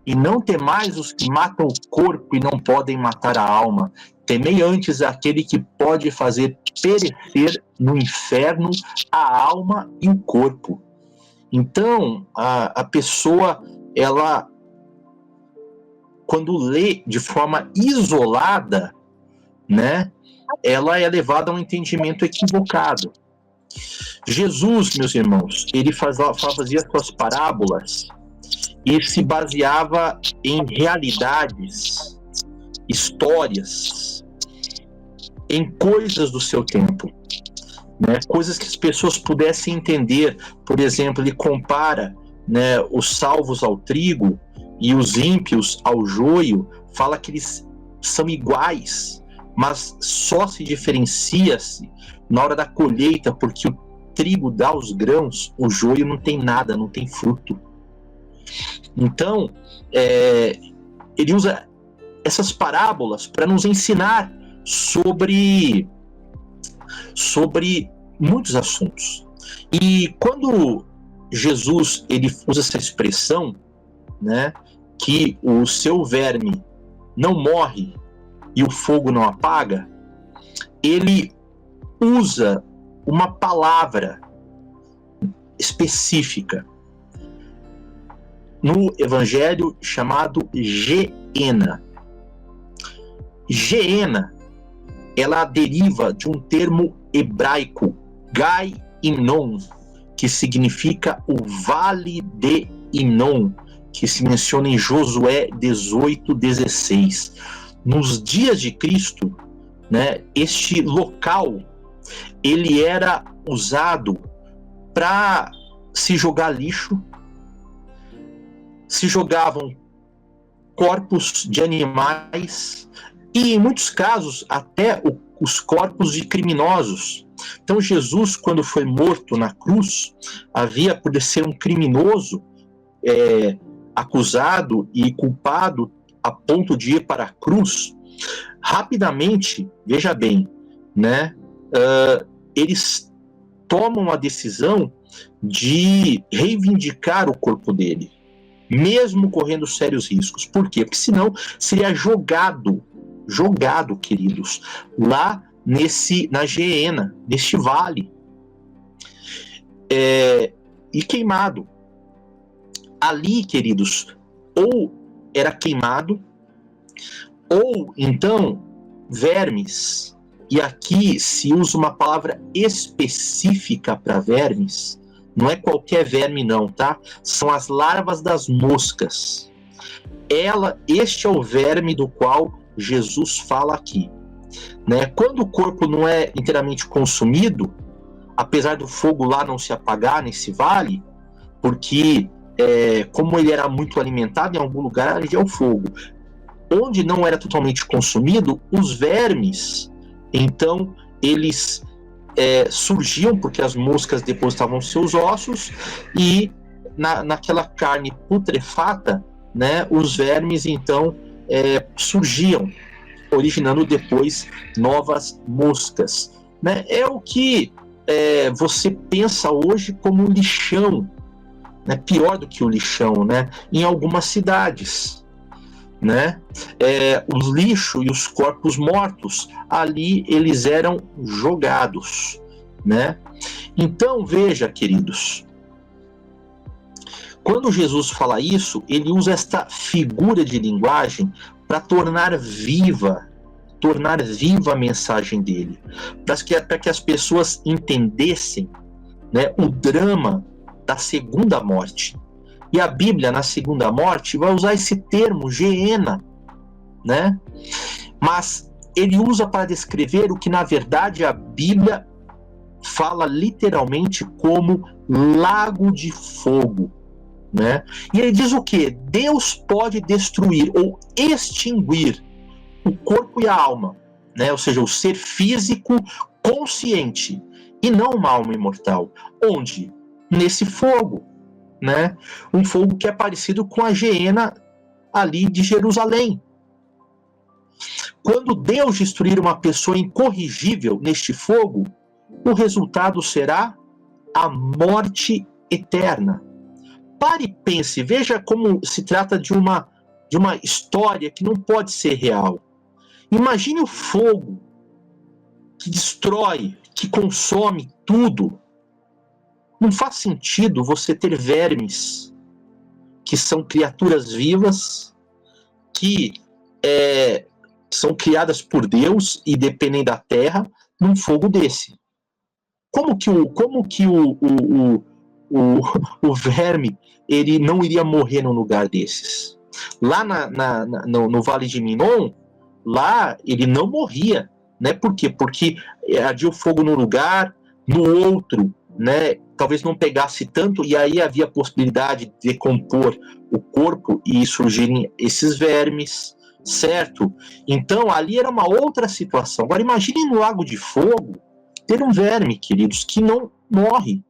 E não temais os que matam o corpo e não podem matar a alma. Temei antes aquele que pode fazer perecer no inferno a alma e o corpo. Então, a pessoa, ela, quando lê de forma isolada, né, ela é levada a um entendimento equivocado. Jesus, meus irmãos, ele fazia suas parábolas e se baseava em realidades, histórias, em coisas do seu tempo, né? Coisas que as pessoas pudessem entender. Por exemplo, ele compara, né, os salvos ao trigo e os ímpios ao joio, fala que eles são iguais, mas só se diferencia-se na hora da colheita, porque o trigo dá os grãos, o joio não tem nada, não tem fruto. Então, ele usa essas parábolas para nos ensinar sobre muitos assuntos. E quando Jesus ele usa essa expressão, né, que o seu verme não morre e o fogo não apaga, ele usa uma palavra específica no evangelho chamado Geena. Geena, ela deriva de um termo hebraico, Gai Inon, que significa o Vale de Inon, que se menciona em Josué 18:16. Nos dias de Cristo, né, este local ele era usado para se jogar lixo, se jogavam corpos de animais e, em muitos casos, até os corpos de criminosos. Então, Jesus, quando foi morto na cruz, havia, por ser um criminoso, acusado e culpado a ponto de ir para a cruz, rapidamente, veja bem, né, eles tomam a decisão de reivindicar o corpo dele, mesmo correndo sérios riscos. Por quê? Porque senão seria jogado, queridos, lá na Geena, neste vale, e queimado. Ali, queridos, ou era queimado, ou então vermes, e aqui se usa uma palavra específica para vermes, não é qualquer verme não, tá? São as larvas das moscas. Este é o verme do qual Jesus fala aqui, né? Quando o corpo não é inteiramente consumido, apesar do fogo lá não se apagar nesse vale, porque como ele era muito alimentado, em algum lugar ali é o fogo. Onde não era totalmente consumido, os vermes, então, eles surgiam porque as moscas depositavam seus ossos e naquela carne putrefata, né, os vermes, então, surgiam, originando depois novas moscas, né? É o que você pensa hoje como um lixão, né? Pior do que o lixão, né? Em algumas cidades, né? Os lixos e os corpos mortos ali eles eram jogados, né? Então veja, queridos, quando Jesus fala isso, ele usa esta figura de linguagem para tornar viva a mensagem dele, para que as pessoas entendessem, né, o drama da segunda morte. E a Bíblia, na segunda morte, vai usar esse termo, Geena, né? Mas ele usa para descrever o que, na verdade, a Bíblia fala literalmente como lago de fogo, né? E ele diz o quê? Deus pode destruir ou extinguir o corpo e a alma, né? Ou seja, o ser físico consciente, e não uma alma imortal. Onde? Nesse fogo, né? Um fogo que é parecido com a Geena ali de Jerusalém. Quando Deus destruir uma pessoa incorrigível neste fogo, o resultado será a morte eterna. Pare e pense, veja como se trata de uma de uma história que não pode ser real. Imagine o fogo que destrói, que consome tudo. Não faz sentido você ter vermes, que são criaturas vivas, que são criadas por Deus e dependem da terra, num fogo desse. Como que o verme ele não iria morrer num lugar desses? Lá no Vale de Menon, lá ele não morria, né? Por quê? Porque ardia o fogo num lugar, no outro, né? Talvez não pegasse tanto, e aí havia a possibilidade de decompor o corpo e surgirem esses vermes, certo? Então ali era uma outra situação. Agora imagine no Lago de Fogo ter um verme, queridos, que não morre,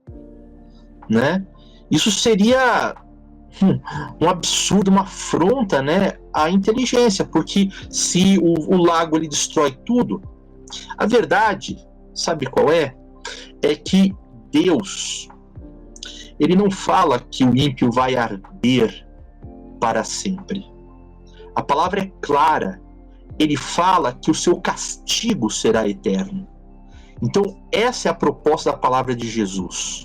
né? Isso seria um absurdo, uma afronta, né, à inteligência, porque se o lago ele destrói tudo, a verdade, sabe qual é? É que Deus, ele não fala que o ímpio vai arder para sempre. A palavra é clara. Ele fala que o seu castigo será eterno. Então, essa é a proposta da palavra de Jesus.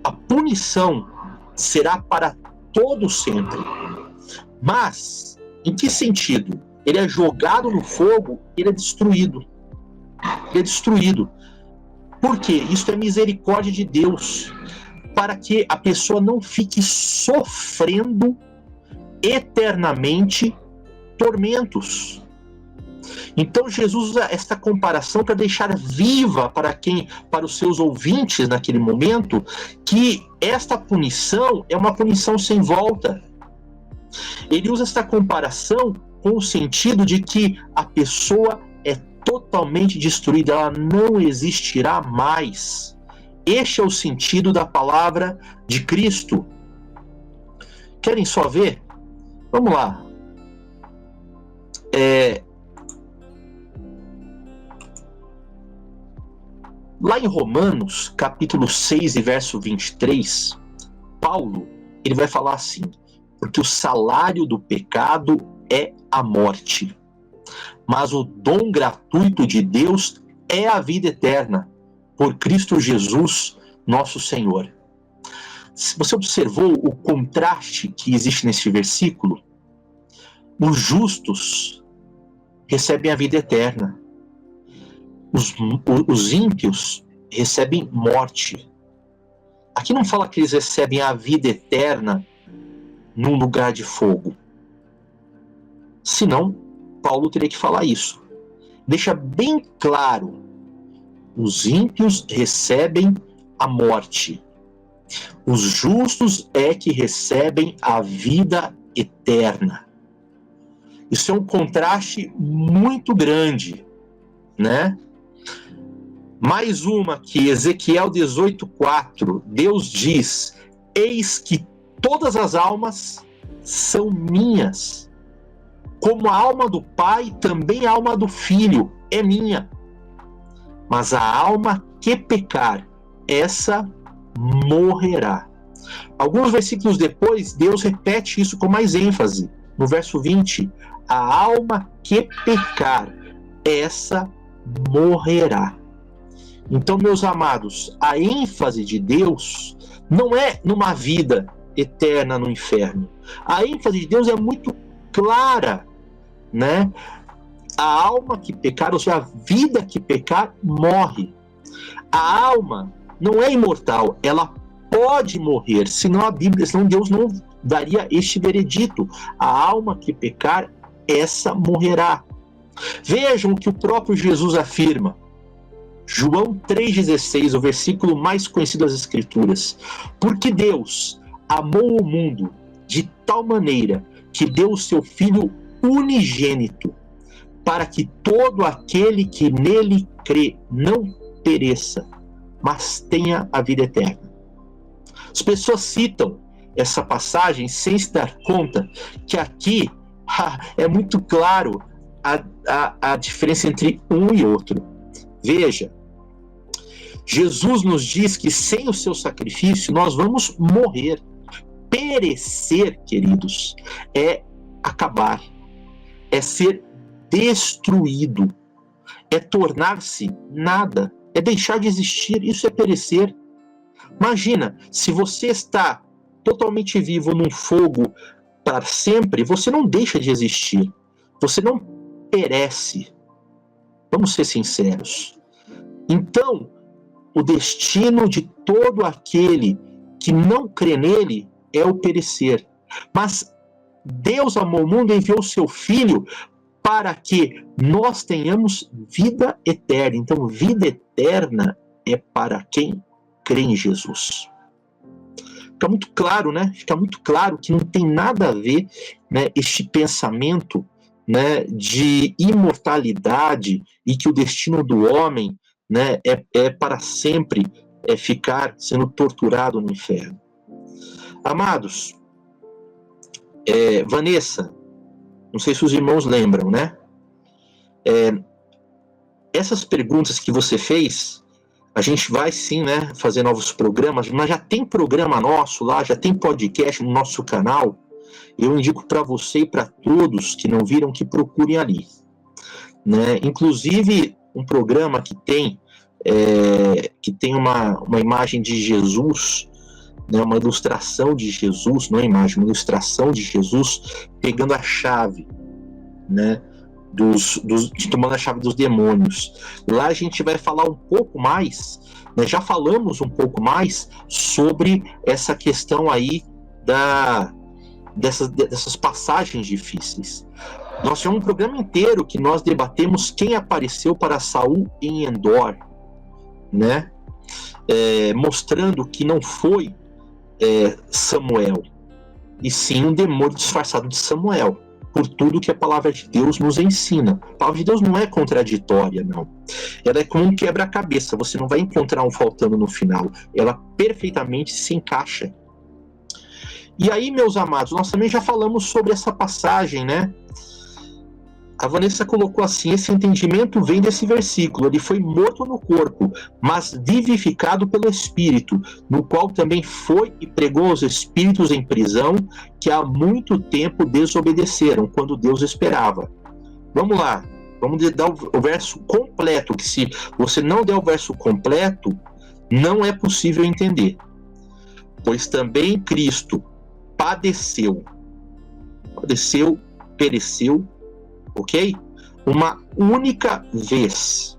A punição será para todo sempre. Mas, em que sentido? Ele é jogado no fogo, ele é destruído. Ele é destruído. Por quê? Isso é misericórdia de Deus, para que a pessoa não fique sofrendo eternamente tormentos. Então Jesus usa esta comparação para deixar viva para os seus ouvintes naquele momento, que esta punição é uma punição sem volta. Ele usa esta comparação com o sentido de que a pessoa é totalmente destruída, ela não existirá mais. Este é o sentido da palavra de Cristo. Querem só ver? Vamos lá. Lá em Romanos, capítulo 6 e verso 23, Paulo, ele vai falar assim: porque o salário do pecado é a morte, mas o dom gratuito de Deus é a vida eterna, por Cristo Jesus, nosso Senhor. Se você observou o contraste que existe nesse versículo, os justos recebem a vida eterna. Os ímpios recebem morte. Aqui não fala que eles recebem a vida eterna num lugar de fogo. Senão, Paulo teria que falar isso. Deixa bem claro: os ímpios recebem a morte. Os justos é que recebem a vida eterna. Isso é um contraste muito grande, né? Mais uma que Ezequiel 18:4, Deus diz: eis que todas as almas são minhas, como a alma do Pai, também a alma do Filho é minha. Mas a alma que pecar, essa morrerá. Alguns versículos depois, Deus repete isso com mais ênfase. No verso 20, a alma que pecar, essa morrerá. Então, meus amados, a ênfase de Deus não é numa vida eterna no inferno. A ênfase de Deus é muito clara, né? A alma que pecar, ou seja, a vida que pecar, morre. A alma não é imortal, ela pode morrer, senão a Bíblia, senão Deus não daria este veredito: a alma que pecar, essa morrerá. Vejam o que o próprio Jesus afirma. João 3,16, o versículo mais conhecido das Escrituras. Porque Deus amou o mundo de tal maneira que deu o seu Filho unigênito, para que todo aquele que nele crê não pereça, mas tenha a vida eterna. As pessoas citam essa passagem sem se dar conta que aqui é muito claro a diferença entre um e outro. Veja, Jesus nos diz que sem o seu sacrifício nós vamos morrer. perecer, queridos, é acabar, é ser destruído, é tornar-se nada, é deixar de existir. Isso é perecer. Imagina, se você está totalmente vivo num fogo para sempre, você não deixa de existir, você não perece. Vamos ser sinceros. Então, o destino de todo aquele que não crê nele é o perecer. Mas Deus amou o mundo e enviou o seu Filho para que nós tenhamos vida eterna. Então, vida eterna é para quem crê em Jesus. Fica muito claro, né? Fica muito claro que não tem nada a ver, né, este pensamento, né, de imortalidade e que o destino do homem, né, é para sempre ficar sendo torturado no inferno. Amados, Vanessa, não sei se os irmãos lembram, né? Essas perguntas que você fez, a gente vai sim, né, fazer novos programas, mas já tem programa nosso lá, já tem podcast no nosso canal. Eu indico para você e para todos que não viram que procurem ali, né? Inclusive um programa que tem uma imagem de Jesus, né, uma ilustração de Jesus, não é imagem, uma ilustração de Jesus pegando a chave, né, tomando a chave dos demônios. Lá a gente vai falar um pouco mais, né, já falamos um pouco mais sobre essa questão aí dessas passagens difíceis. Nós tivemos um programa inteiro que nós debatemos quem apareceu para Saul em Endor, né, mostrando que não foi Samuel, e sim um demônio disfarçado de Samuel, por tudo que a palavra de Deus nos ensina. A palavra de Deus não é contraditória, não. Ela é como um quebra-cabeça, você não vai encontrar um faltando no final, ela perfeitamente se encaixa. E aí, meus amados, nós também já falamos sobre essa passagem, né? A Vanessa colocou assim: esse entendimento vem desse versículo, ele foi morto no corpo, mas vivificado pelo Espírito, no qual também foi e pregou aos espíritos em prisão, que há muito tempo desobedeceram, quando Deus esperava. Vamos lá, vamos dar o verso completo, que se você não der o verso completo, não é possível entender. Pois também Cristo padeceu, pereceu, ok? Uma única vez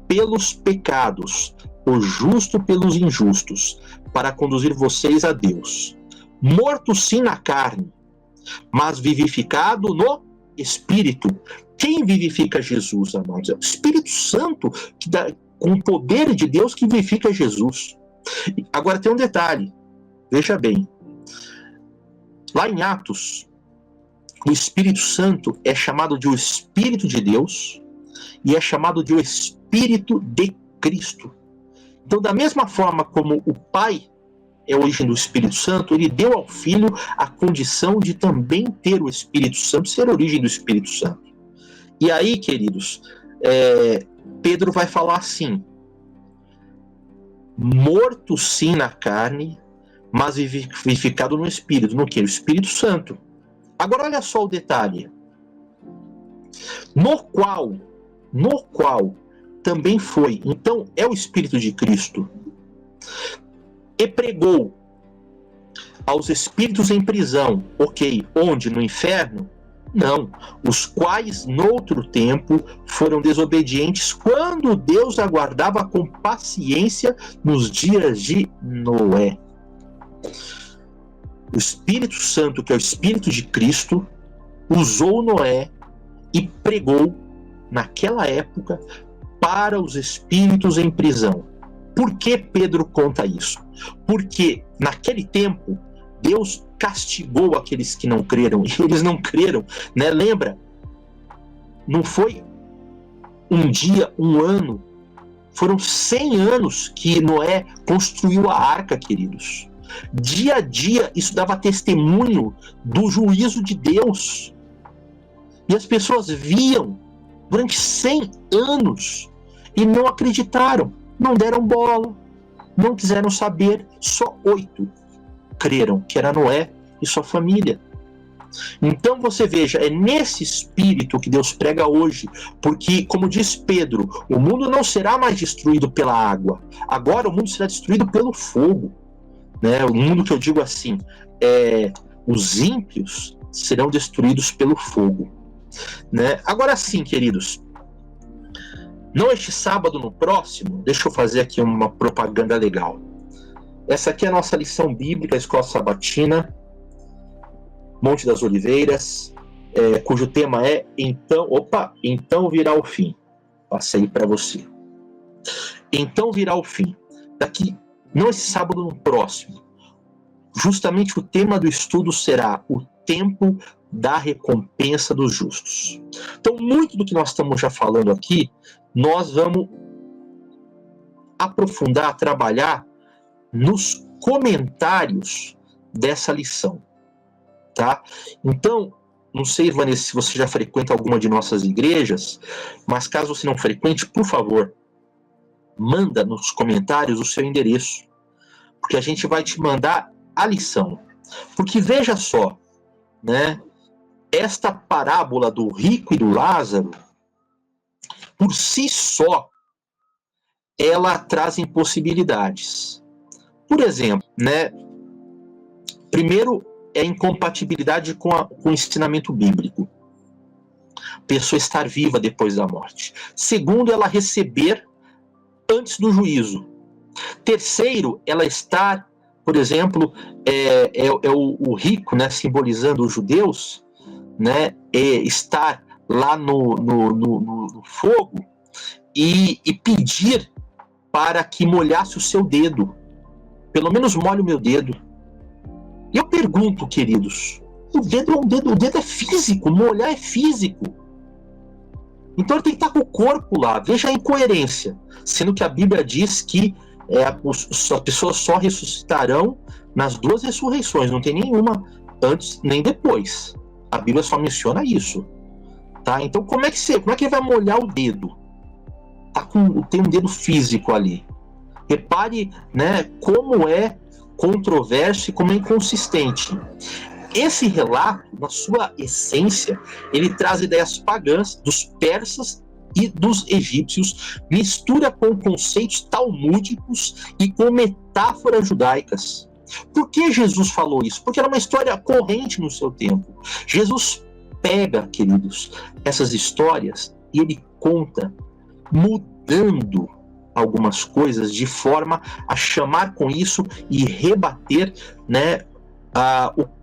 pelos pecados, o justo pelos injustos, para conduzir vocês a Deus. Morto sim na carne, mas vivificado no Espírito. Quem vivifica Jesus, amados? É o Espírito Santo, com o poder de Deus, que vivifica Jesus. Agora tem um detalhe, veja bem. Lá em Atos, o Espírito Santo é chamado de o Espírito de Deus e é chamado de o Espírito de Cristo. Então, da mesma forma como o Pai é a origem do Espírito Santo, ele deu ao Filho a condição de também ter o Espírito Santo, ser a origem do Espírito Santo. E aí, queridos, Pedro vai falar assim: morto sim na carne, mas vivificado no Espírito. No que? O Espírito Santo. Agora olha só o detalhe. No qual também foi. Então é o Espírito de Cristo. E pregou aos espíritos em prisão. Ok. Onde? No inferno? Não. Os quais, noutro tempo, foram desobedientes quando Deus aguardava com paciência nos dias de Noé. O Espírito Santo, que é o Espírito de Cristo, usou Noé e pregou naquela época para os espíritos em prisão. Por que Pedro conta isso? Porque naquele tempo Deus castigou aqueles que não creram, e eles não creram, né? Lembra? Não foi um dia, um ano, foram 100 anos que Noé construiu a arca, queridos. Dia a dia isso dava testemunho do juízo de Deus. E as pessoas viam durante 100 anos e não acreditaram, não deram bola, não quiseram saber. Só 8 creram, que era Noé e sua família. Então você veja, é nesse espírito que Deus prega hoje, porque, como diz Pedro, o mundo não será mais destruído pela água, agora o mundo será destruído pelo fogo, né? O mundo que eu digo assim, os ímpios serão destruídos pelo fogo, né? Agora sim, queridos, não este sábado, no próximo, deixa eu fazer aqui uma propaganda legal. Essa aqui é a nossa lição bíblica, a Escola Sabatina, Monte das Oliveiras, cujo tema é Então virá o fim. Passei para você. Então virá o fim. Daqui, não esse sábado, no próximo. Justamente o tema do estudo será o tempo da recompensa dos justos. Então, muito do que nós estamos já falando aqui, nós vamos aprofundar, trabalhar nos comentários dessa lição. Tá? Então, não sei, Vanessa, se você já frequenta alguma de nossas igrejas, mas caso você não frequente, por favor, manda nos comentários o seu endereço, porque a gente vai te mandar a lição. Porque veja só, né? Esta parábola do rico e do Lázaro, por si só, ela traz impossibilidades. Por exemplo, né? Primeiro, é a incompatibilidade com o ensinamento bíblico. A pessoa estar viva depois da morte. Segundo, ela receber antes do juízo. Terceiro, ela estar, por exemplo, o rico, né, simbolizando os judeus, né, estar lá no fogo e pedir para que molhasse o seu dedo. Pelo menos molhe o meu dedo. E eu pergunto, queridos, o dedo é físico, molhar é físico. Então ele tem que estar com o corpo lá. Veja a incoerência. Sendo que a Bíblia diz que as pessoas só ressuscitarão nas duas ressurreições. Não tem nenhuma antes nem depois. A Bíblia só menciona isso. Tá? Então como é que ele vai molhar o dedo? Tem um dedo físico ali. Repare, né, como é controverso e como é inconsistente. Esse relato, na sua essência, ele traz ideias pagãs dos persas e dos egípcios, mistura com conceitos talmúdicos e com metáforas judaicas. Por que Jesus falou isso? Porque era uma história corrente no seu tempo. Jesus pega, queridos, essas histórias e ele conta mudando algumas coisas de forma a chamar com isso e rebater, né,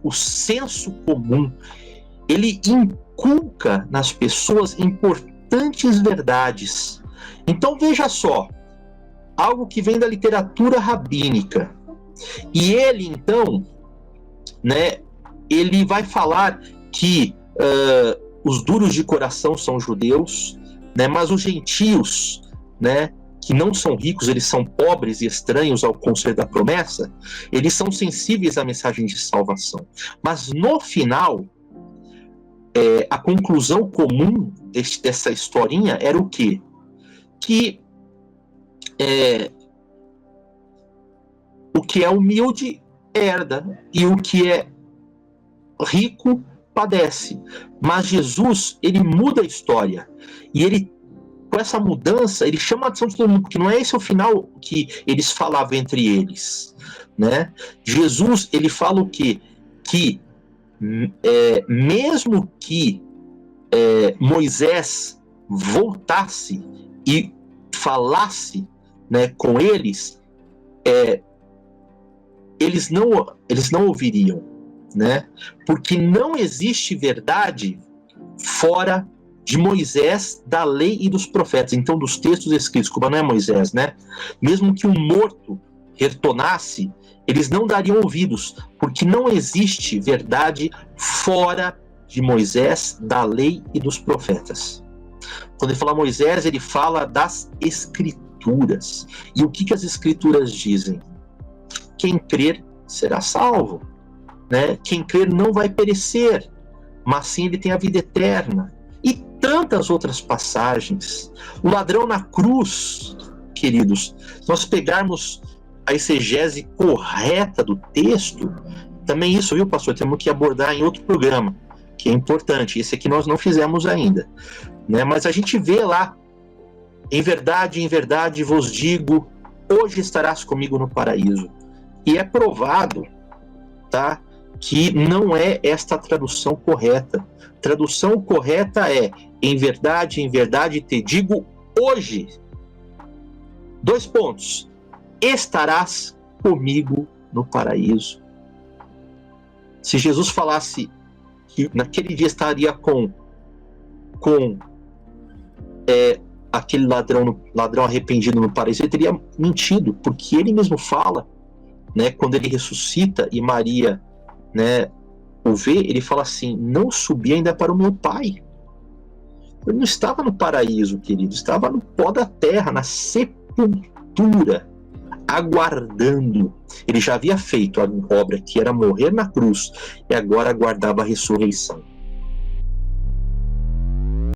o senso comum. Ele inculca nas pessoas importantes verdades. Então veja só, algo que vem da literatura rabínica. E ele então, né, ele vai falar que os duros de coração são judeus, né, mas os gentios, né, que não são ricos, eles são pobres e estranhos ao conselho da promessa, eles são sensíveis à mensagem de salvação. Mas no final, a conclusão comum dessa historinha era o quê? Que o que é humilde herda e o que é rico padece. Mas Jesus, ele muda a história e ele, com essa mudança, ele chama a atenção de todo mundo, porque não é esse o final que eles falavam entre eles, né? Jesus, ele fala o quê? Que mesmo que Moisés voltasse e falasse, né, com eles, eles não ouviriam, né? Porque não existe verdade fora de Moisés, da lei e dos profetas, então dos textos escritos, como não é Moisés, né? Mesmo que um morto retornasse, eles não dariam ouvidos, porque não existe verdade fora de Moisés, da lei e dos profetas. Quando ele fala Moisés, ele fala das escrituras. E o que as escrituras dizem? Quem crer será salvo, né? Quem crer não vai perecer, mas sim ele tem a vida eterna. E tantas outras passagens. O ladrão na cruz, queridos, se nós pegarmos a exegese correta do texto, também isso, viu, pastor, temos que abordar em outro programa, que é importante. Esse aqui nós não fizemos ainda, né? Mas a gente vê lá, em verdade vos digo, hoje estarás comigo no paraíso. E é provado, tá, que não é esta a tradução correta. Tradução correta é: em verdade te digo hoje. 2 pontos. Estarás comigo no paraíso. Se Jesus falasse que naquele dia estaria com aquele ladrão arrependido no paraíso, ele teria mentido, porque ele mesmo fala, né, quando ele ressuscita e Maria, né, o vê, ele fala assim: não subi ainda para o meu pai. Ele não estava no paraíso, querido, estava no pó da terra, na sepultura, aguardando. Ele já havia feito a obra que era morrer na cruz e agora aguardava a ressurreição.